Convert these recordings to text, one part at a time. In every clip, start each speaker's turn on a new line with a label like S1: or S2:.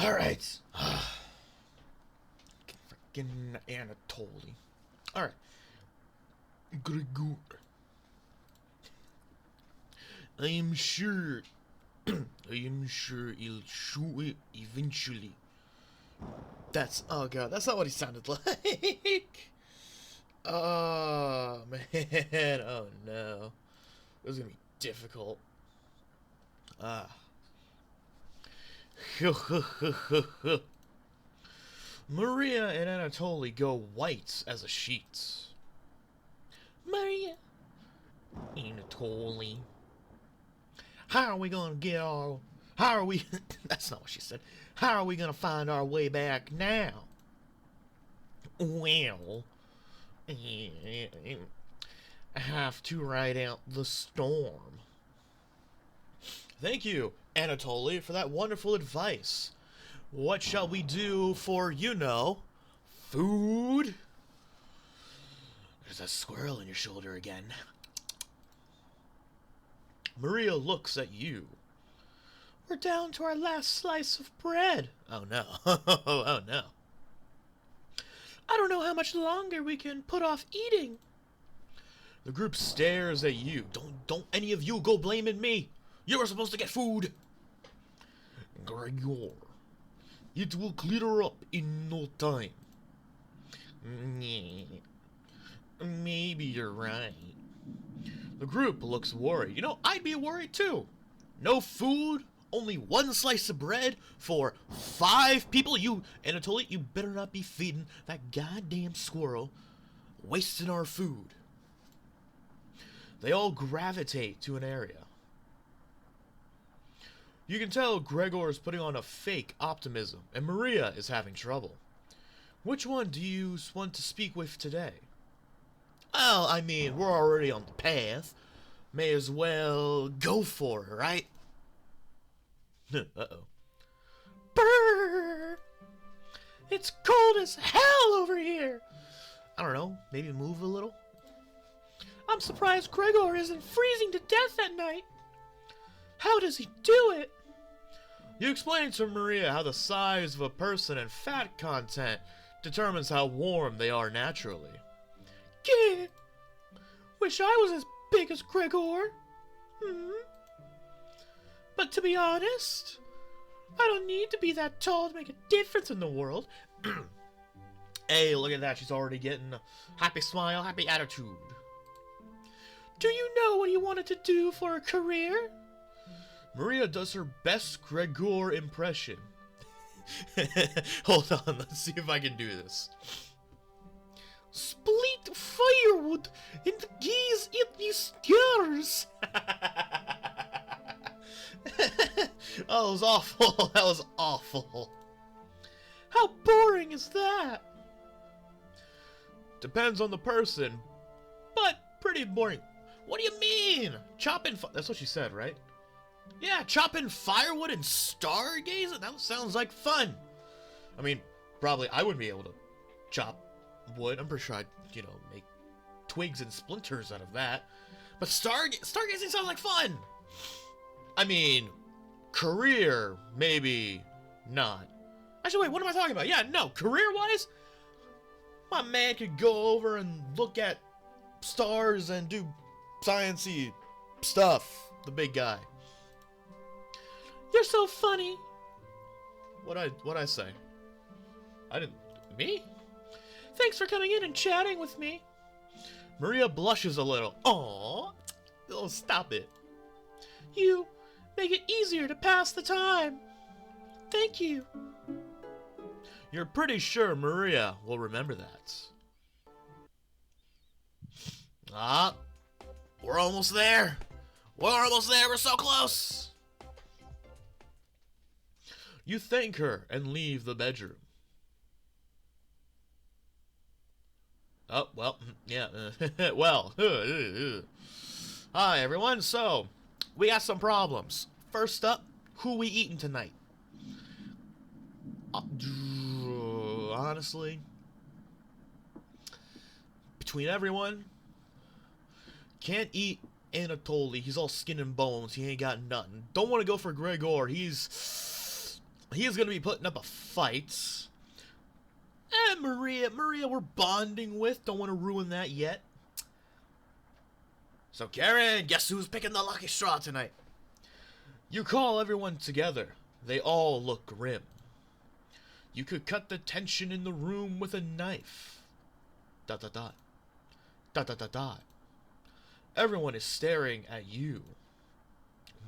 S1: Alright. Freaking Anatoly. Alright. Gregor. I am sure he'll shoot it eventually. Oh god, that's not what he sounded like. Oh man, oh no. This is gonna be difficult. Maria and Anatoly go white as a sheet. Maria, Anatoly. How are we gonna get our... How are we... That's not what she said. How are we gonna find our way back now? Well... I have to ride out the storm. Thank you, Anatoly, for that wonderful advice. What shall we do for, food? There's a squirrel in your shoulder again. Maria looks at you. We're down to our last slice of bread. Oh no. Oh no. I don't know how much longer we can put off eating. The group stares at you. Don't any of you go blaming me. You were supposed to get food. Gregor, it will clear up in no time. Maybe you're right. The group looks worried. I'd be worried too. No food, only one slice of bread for 5 people. Anatoly, you better not be feeding that goddamn squirrel, wasting our food. They all gravitate to an area. You can tell Gregor is putting on a fake optimism, and Maria is having trouble. Which one do you want to speak with today? Well, I mean, we're already on the path. May as well go for it, right? Uh-oh. Brrr! It's cold as hell over here! I don't know, maybe move a little? I'm surprised Gregor isn't freezing to death at night. How does he do it? You explained to Maria how the size of a person and fat content determines how warm they are naturally. Gah! Wish I was as big as Gregor. But to be honest, I don't need to be that tall to make a difference in the world. Hey, look at that. She's already getting a happy smile, happy attitude. Do you know what you wanted to do for a career? Maria does her best Gregor impression. Hold on, let's see if I can do this. Split firewood and gaze at the stars. Oh, that was awful. That was awful. How boring is that? Depends on the person, but pretty boring. What do you mean? That's what she said, right? Yeah, chopping firewood and stargazing? That sounds like fun. I mean, probably I wouldn't be able to chop wood. I'm pretty sure I'd, make twigs and splinters out of that. But stargazing sounds like fun. I mean, career, maybe not. Actually, wait, what am I talking about? Yeah, no, career-wise, my man could go over and look at stars and do science-y stuff. The big guy. You're so funny. What'd I say? I didn't... Me? Thanks for coming in and chatting with me. Maria blushes a little. Aww. Oh, stop it. You make it easier to pass the time. Thank you. You're pretty sure Maria will remember that. We're almost there. We're almost there. We're so close. You thank her and leave the bedroom. Oh, well, yeah. Well. Hi, everyone. So, we got some problems. First up, who we eating tonight? Honestly, between everyone, can't eat Anatoly. He's all skin and bones. He ain't got nothing. Don't want to go for Gregor. He's He is going to be putting up a fight. And Maria, we're bonding with. Don't want to ruin that yet. So, Karen, guess who's picking the lucky straw tonight? You call everyone together. They all look grim. You could cut the tension in the room with a knife. Dot dot dot. Dot dot dot dot. Everyone is staring at you.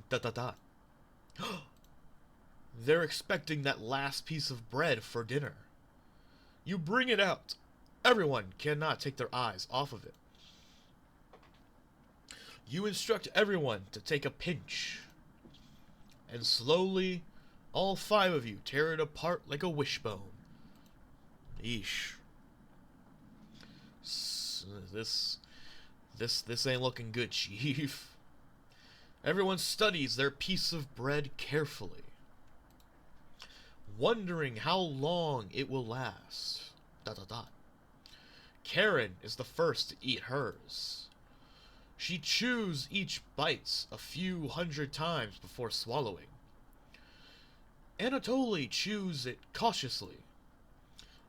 S1: Dot dot dot. They're expecting that last piece of bread for dinner. You bring it out. Everyone cannot take their eyes off of it. You instruct everyone to take a pinch. And slowly, all 5 of you tear it apart like a wishbone. Eesh. This ain't looking good, Chief. Everyone studies their piece of bread carefully, wondering how long it will last. Dot dot dot. Karen is the first to eat hers. She chews each bite a few hundred times before swallowing. Anatoly chews it cautiously,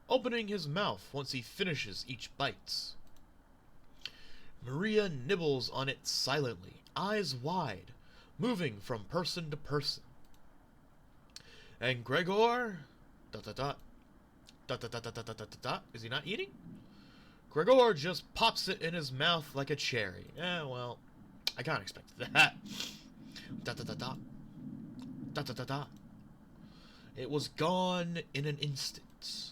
S1: opening his mouth once he finishes each bite. Maria nibbles on it silently, eyes wide, moving from person to person. And Gregor, dot dot dot, dot dot dot dot dot dot dot dot. Is he not eating? Gregor just pops it in his mouth like a cherry. Well, I can't expect that. Dot dot dot dot, dot dot dot dot. It was gone in an instant.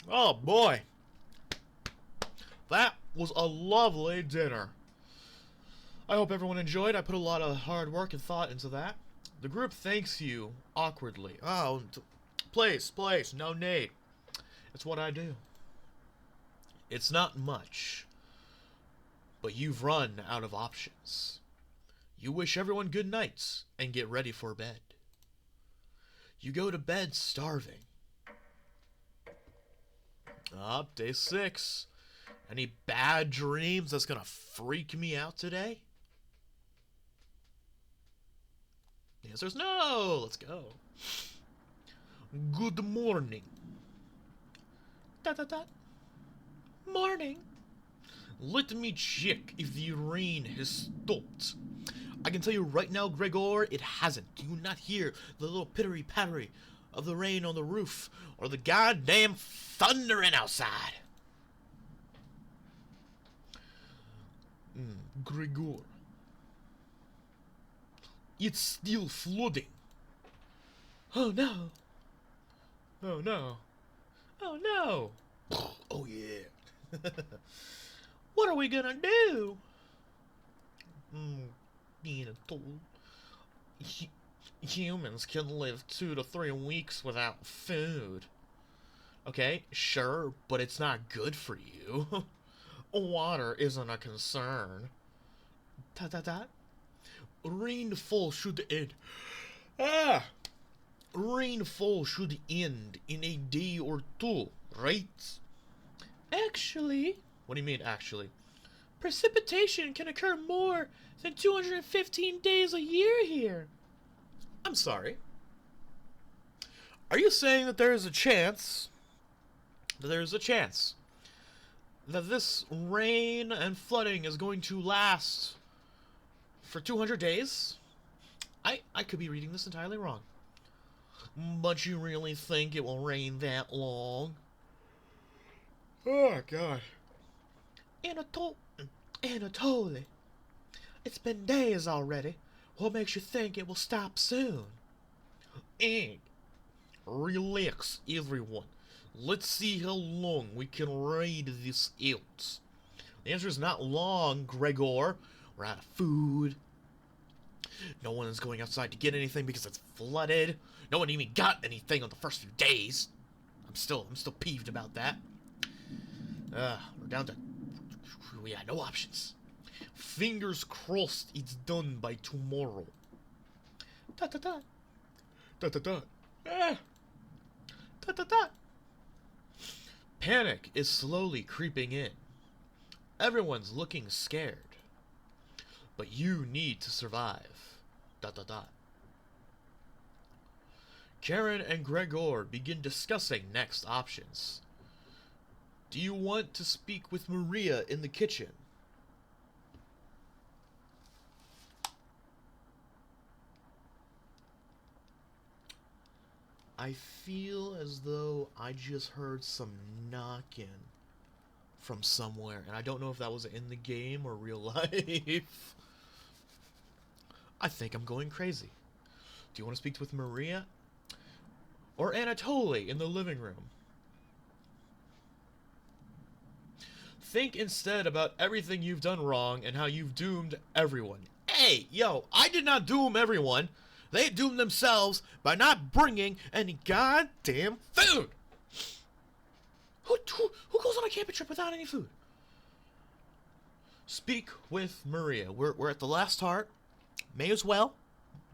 S1: Oh boy, that was a lovely dinner. I hope everyone enjoyed. I put a lot of hard work and thought into that. The group thanks you awkwardly. Oh, please, no need. It's what I do. It's not much, but you've run out of options. You wish everyone good nights and get ready for bed. You go to bed starving. Day 6. Any bad dreams that's gonna freak me out today? The answer is no. Let's go. Good morning. Dot dot dot. Morning. Let me check if the rain has stopped. I can tell you right now, Gregor, it hasn't. Do you not hear the little pittery-pattery of the rain on the roof or the goddamn thundering outside? Gregor. It's still flooding. Oh no. Oh no. Oh no. Oh yeah. What are we gonna do? Being told humans can live 2 to 3 weeks without food. Okay, sure, but it's not good for you. Water isn't a concern. Dot dot dot. Rainfall should end. Rainfall should end in a day or 2, right? Actually. What do you mean, actually? Precipitation can occur more than 215 days a year here. I'm sorry. Are you saying that there is a chance that this rain and flooding is going to last for 200 days? I could be reading this entirely wrong. But you really think it will rain that long? Oh, God. Anatoly, it's been days already. What makes you think it will stop soon? Relax, everyone. Let's see how long we can ride this out. The answer is not long, Gregor. We're out of food. No one is going outside to get anything because it's flooded. No one even got anything on the first few days. I'm still peeved about that. We're down to... We got no options. Fingers crossed it's done by tomorrow. Dot dot dot. Dot dot dot. Dot dot dot. Panic is slowly creeping in. Everyone's looking scared. But you need to survive. Dot dot dot. Karen and Gregor begin discussing next options. Do you want to speak with Maria in the kitchen? I feel as though I just heard some knocking from somewhere, and I don't know if that was in the game or real life. I think I'm going crazy. Do you want to speak with Maria? Or Anatoly in the living room? Think instead about everything you've done wrong and how you've doomed everyone. Hey, yo, I did not doom everyone. They doomed themselves by not bringing any goddamn food. Who goes on a camping trip without any food? Speak with Maria. We're at the last heart. May as well.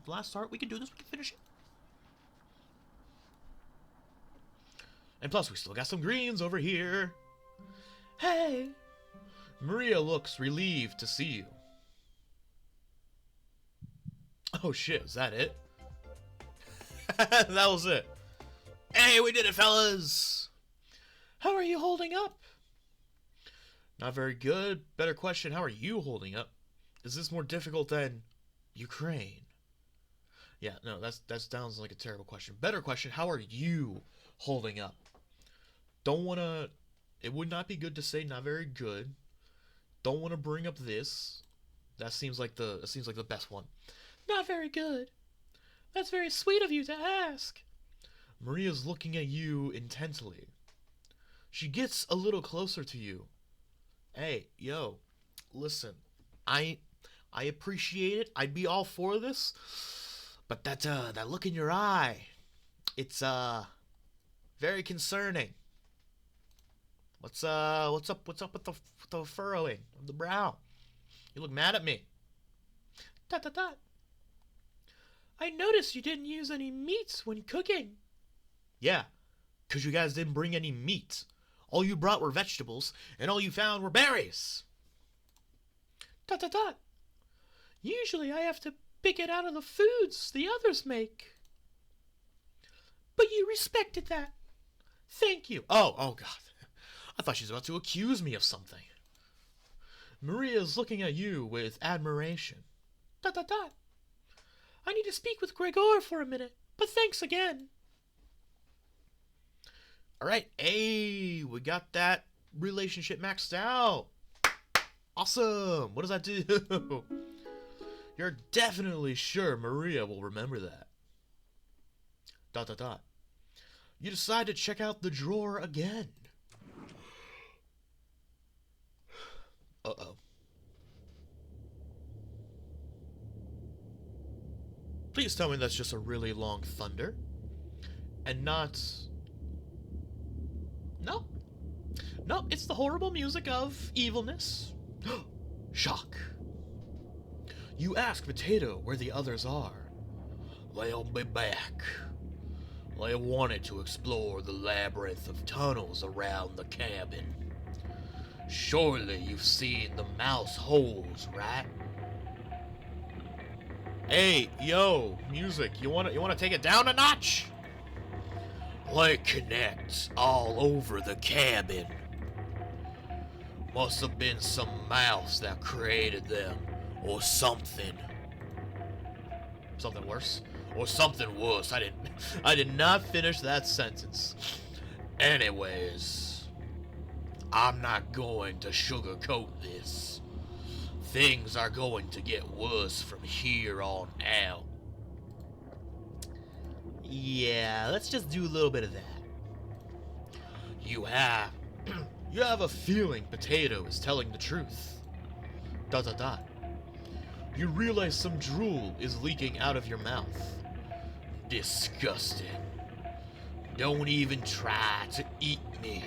S1: Last heart. We can do this. We can finish it. And plus, we still got some greens over here. Hey. Maria looks relieved to see you. Oh shit, is that it? That was it. Hey, we did it, fellas! How are you holding up? Not very good. Better question, how are you holding up? Is this more difficult than Ukraine? Yeah, no, that sounds like a terrible question. Better question, how are you holding up? Don't wanna... It would not be good to say not very good. Don't want to bring up this. That seems like the best one. Not very good. That's very sweet of you to ask. Maria's looking at you intently. She gets a little closer to you. Hey, yo, listen. I appreciate it. I'd be all for this. But that look in your eye, it's very concerning. What's up with the furrowing of the brow? You look mad at me. Dot dot dot. I noticed you didn't use any meats when cooking. Yeah, 'cause you guys didn't bring any meat. All you brought were vegetables, and all you found were berries. Dot dot dot. Usually I have to pick it out of the foods the others make. But you respected that. Thank you. Oh God. I thought she was about to accuse me of something. Maria's looking at you with admiration. Dot dot dot. I need to speak with Gregor for a minute, but thanks again. Alright, hey, we got that relationship maxed out. Awesome. What does that do? You're definitely sure Maria will remember that. Dot dot dot. You decide to check out the drawer again. Uh-oh. Please tell me that's just a really long thunder. And not... No. No, it's the horrible music of evilness. Shock. You ask Potato where the others are. They'll be back. They wanted to explore the labyrinth of tunnels around the cabin. Surely you've seen the mouse holes, right? Hey, yo, music, you wanna take it down a notch? They connect all over the cabin. Must have been some mouse that created them, or something. Something worse? Or something worse. I did not finish that sentence. Anyways, I'm not going to sugarcoat this. Things are going to get worse from here on out. Yeah, let's just do a little bit of that. You have a feeling Potato is telling the truth. Dot dot dot. You realize some drool is leaking out of your mouth. Disgusting. Don't even try to eat me.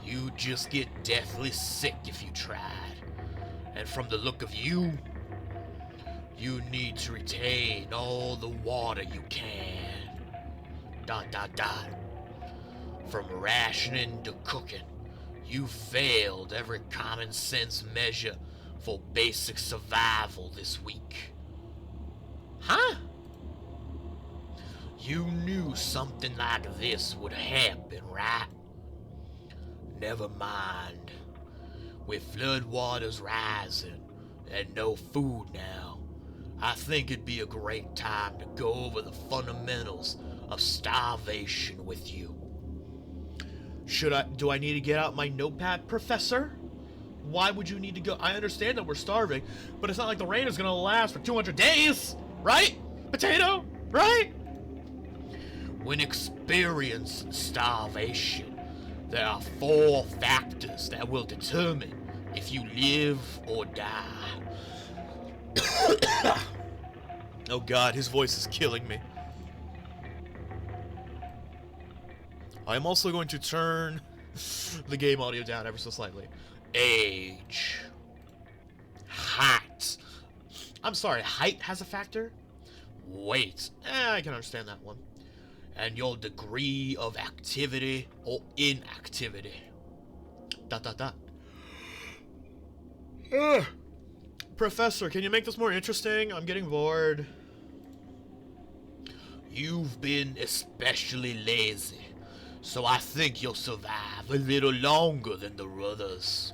S1: You'd just get deathly sick if you tried. And from the look of you, you need to retain all the water you can. Dot dot dot. From rationing to cooking, you failed every common sense measure for basic survival this week. Huh? You knew something like this would happen, right? Never mind. With floodwaters rising and no food now, I think it'd be a great time to go over the fundamentals of starvation with you. Do I need to get out my notepad, Professor? Why would you need to go? I understand that we're starving, but it's not like the rain is gonna last for 200 days, right? Potato, right? When experiencing starvation, there are 4 factors that will determine if you live or die. Oh God, his voice is killing me. I'm also going to turn the game audio down ever so slightly. Age. Height. I'm sorry, height has a factor? Weight. I can understand that one. And your degree of activity or inactivity. ... Professor, can you make this more interesting? I'm getting bored. You've been especially lazy, so I think you'll survive a little longer than the others.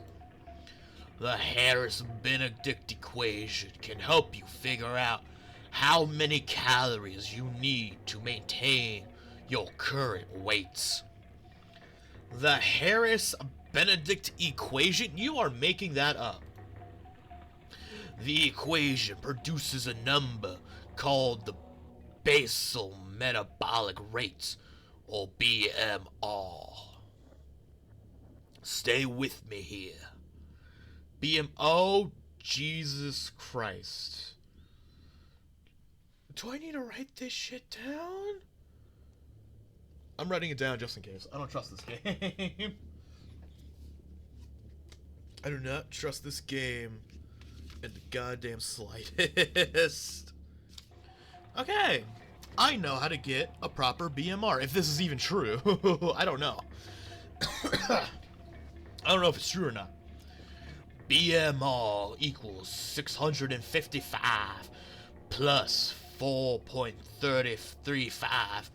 S1: The Harris-Benedict equation can help you figure out how many calories you need to maintain your current weights. The Harris-Benedict equation? You are making that up. The equation produces a number called the basal metabolic rate, or BMR. Stay with me here. Oh, Jesus Christ. Do I need to write this shit down? I'm writing it down just in case. I don't trust this game. I do not trust this game in the goddamn slightest. Okay. I know how to get a proper BMR, if this is even true. I don't know. I don't know if it's true or not. BMR equals 655 plus 4.335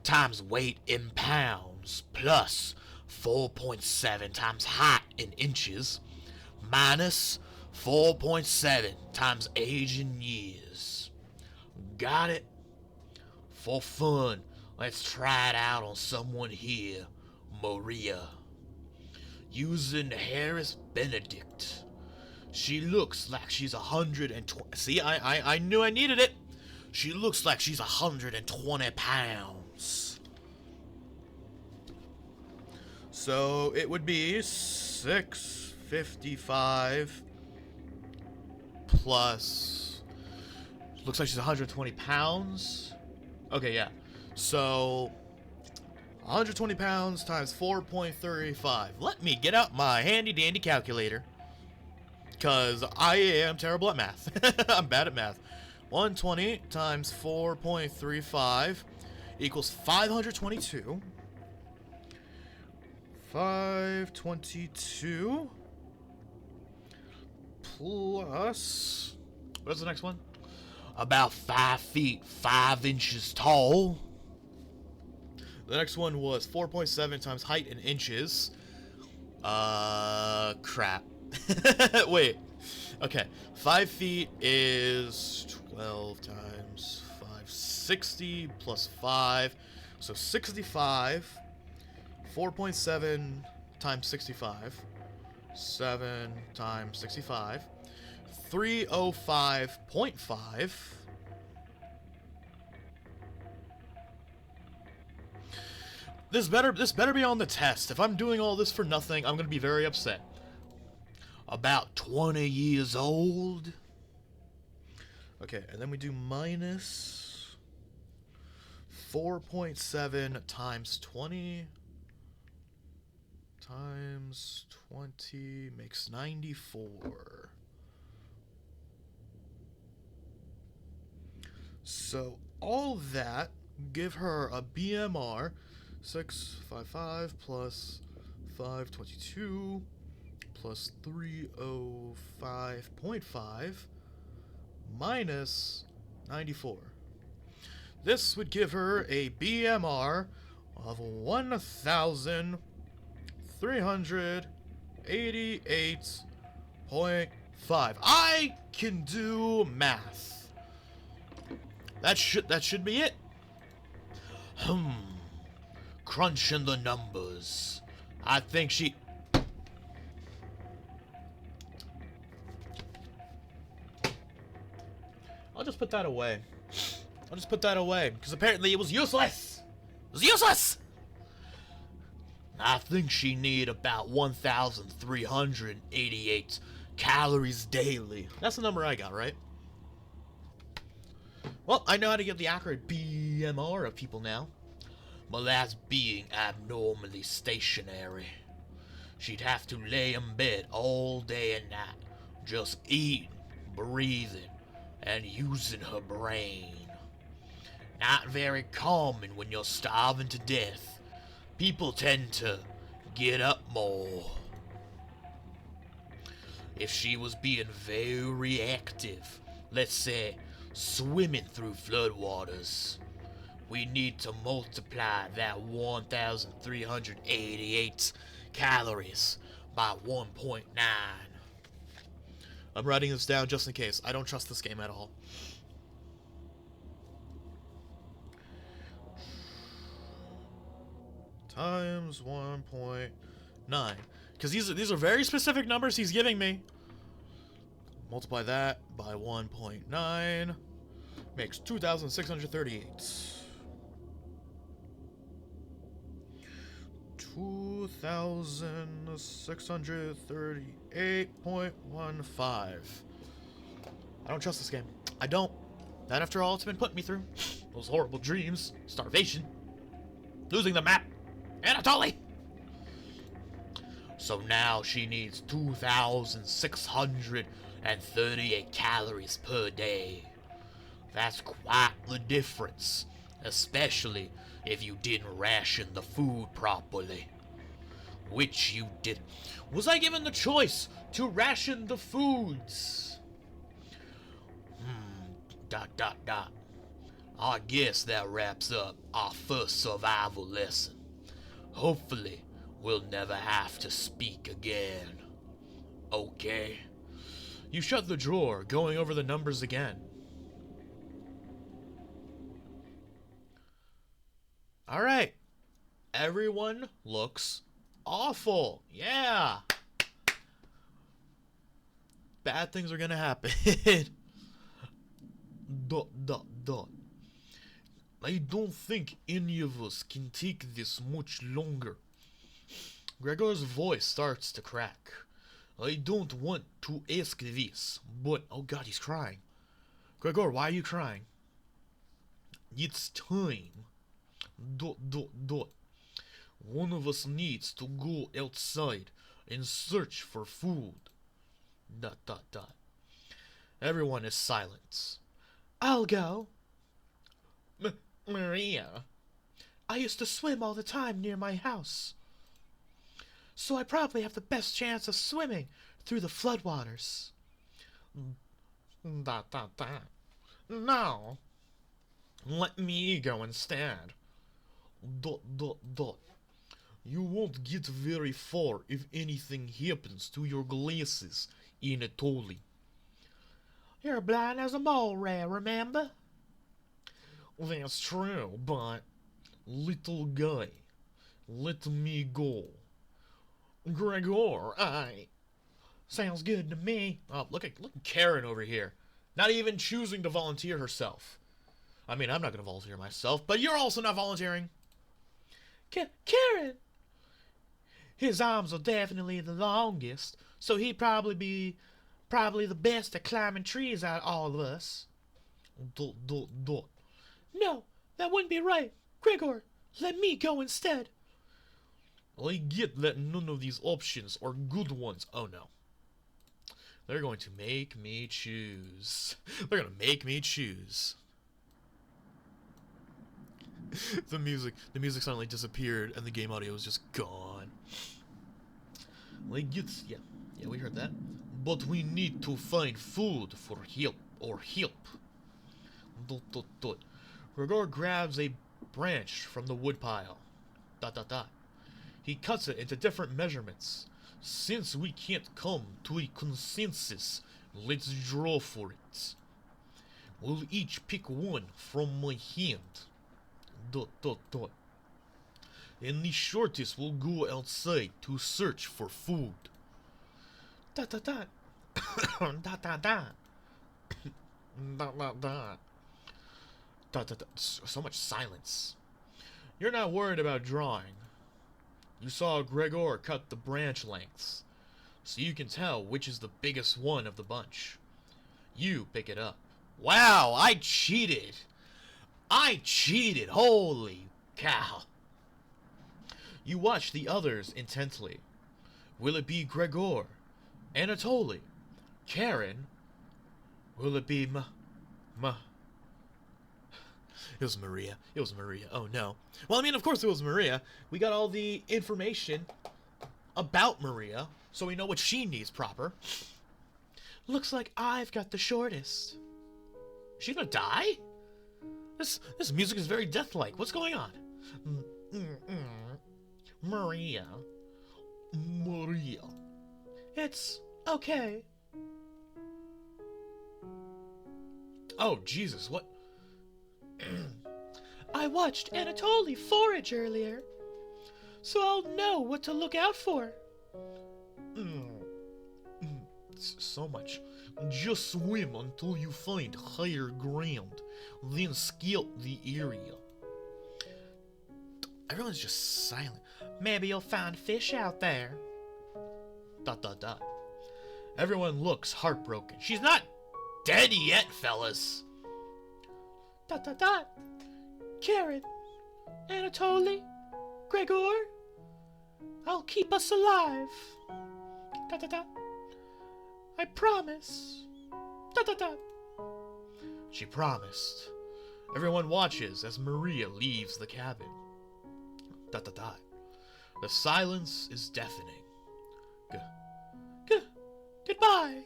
S1: times weight in pounds plus 4.7 times height in inches minus 4.7 times age in years. Got it? For fun, let's try it out on someone here, Maria. Using Harris-Benedict. She looks like she's 120. See, I knew I needed it. She looks like she's 120 pounds. So it would be 655 plus. Looks like she's 120 pounds. Okay, yeah. So 120 pounds times 4.35. Let me get out my handy dandy calculator, because I am terrible at math. I'm bad at math. 120 times 4.35 equals 522. 522 plus, what's the next one? About 5 feet 5 inches tall. The next one was 4.7 times height in inches. Crap. Wait. Okay. 5 feet is 12 times 5. 60 plus 5. So 65. 4.7 times 65. 7 times 65. 305.5. This better be on the test. If I'm doing all this for nothing, I'm gonna be very upset. About 20 years old. Okay, and then we do minus 4.7 times 20 times 20 makes 94. So all that give her a BMR 655 plus 522 plus 305.5 minus 94. This would give her a BMR of 1,388.5. I can do math. That should be it. Crunching the numbers. I think she... I'll just put that away. Because apparently it was useless. I think she need about 1,388 calories daily. That's the number I got, right? Well, I know how to get the accurate BMR of people now. But that's being abnormally stationary. She'd have to lay in bed all day and night, just eating, breathing, and using her brain. Not very common when you're starving to death. People tend to get up more. If she was being very active, let's say swimming through floodwaters, we need to multiply that 1,388 calories by 1.9. I'm writing this down just in case. I don't trust this game at all. Times 1.9. Because these are very specific numbers he's giving me. Multiply that by 1.9. Makes 2,638. 2,638.15. I don't trust this game. I don't. Not after all it's been putting me through. Those horrible dreams, starvation, losing the map, Anatoly. So now she needs 2,638 calories per day. That's quite the difference, especially if you didn't ration the food properly. Which you did. Was I given the choice to ration the foods? I guess that wraps up our first survival lesson. Hopefully, we'll never have to speak again. Okay? You shut the drawer, going over the numbers again. Alright. Everyone looks awful. Yeah. Bad things are gonna happen. ... I don't think any of us can take this much longer. Gregor's voice starts to crack. I don't want to ask this, but... Oh god, he's crying. Gregor, why are you crying? It's time. ... One of us needs to go outside and search for food. ... Everyone is silent. I'll go. Maria. I used to swim all the time near my house. So I probably have the best chance of swimming through the floodwaters. No. Let me go instead. ... You won't get very far if anything happens to your glasses, Anatoly. You're blind as a mole rat, remember? That's true, but... Little guy, let me go. Gregor, Sounds good to me. Oh, look at Karen over here. Not even choosing to volunteer herself. I mean, I'm not going to volunteer myself, but you're also not volunteering. Karen! His arms are definitely the longest, so he'd probably be the best at climbing trees out of all of us. No, that wouldn't be right. Gregor, let me go instead. I get that none of these options are good ones. Oh no. They're going to make me choose. They're going to make me choose. The music suddenly disappeared and the game audio was just gone. Yeah, we heard that. But we need to find food for help. Gregor grabs a branch from the woodpile. Dot dot dot. He cuts it into different measurements. Since we can't come to a consensus, let's draw for it. We'll each pick one from my hand. Dot dot dot. And the shortest will go outside to search for food. Dot dot dot. Dot dot dot. Dot dot dot. Dot dot dot. So much silence. You're not worried about drawing. You saw Gregor cut the branch lengths, so you can tell which is the biggest one of the bunch. You pick it up. Wow, I cheated! I cheated! Holy cow! You watch the others intently. Will it be Gregor? Anatoly? Karen? Will it be It was Maria. It was Maria. Oh no. Well, I mean, of course it was Maria. We got all the information about Maria, so we know what she needs proper. Looks like I've got the shortest. Is she gonna die? This music is very death-like. What's going on? Maria. Maria. It's okay. Oh, Jesus, what? I watched Anatoly forage earlier, so I'll know what to look out for. So much. Just swim until you find higher ground, then scale the area. Everyone's just silent. Maybe you'll find fish out there. Dot dot dot. Everyone looks heartbroken. She's not dead yet, fellas. Dot dot dot. Karen, Anatoly, Gregor, I'll keep us alive. Dot dot dot. I promise. Dot dot dot. She promised. Everyone watches as Maria leaves the cabin. Dot dot dot. The silence is deafening. Goodbye.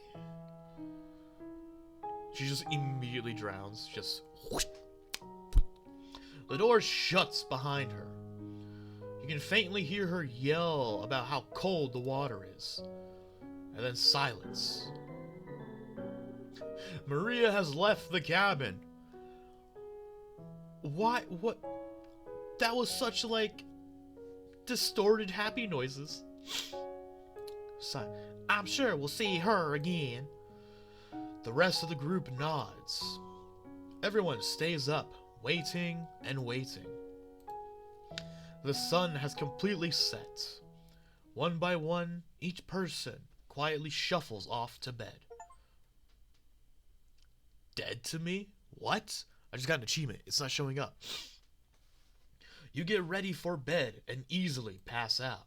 S1: She just immediately drowns. Just whoosh. The door shuts behind her. You can faintly hear her yell about how cold the water is. And then silence. Maria has left the cabin. Why? What? That was such, like, distorted happy noises. I'm sure we'll see her again. The rest of the group nods. Everyone stays up, waiting and waiting. The sun has completely set. One by one, each person quietly shuffles off to bed. Dead to me? What? I just got an achievement. It's not showing up. You get ready for bed and easily pass out.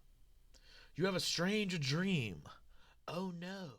S1: You have a strange dream. Oh no.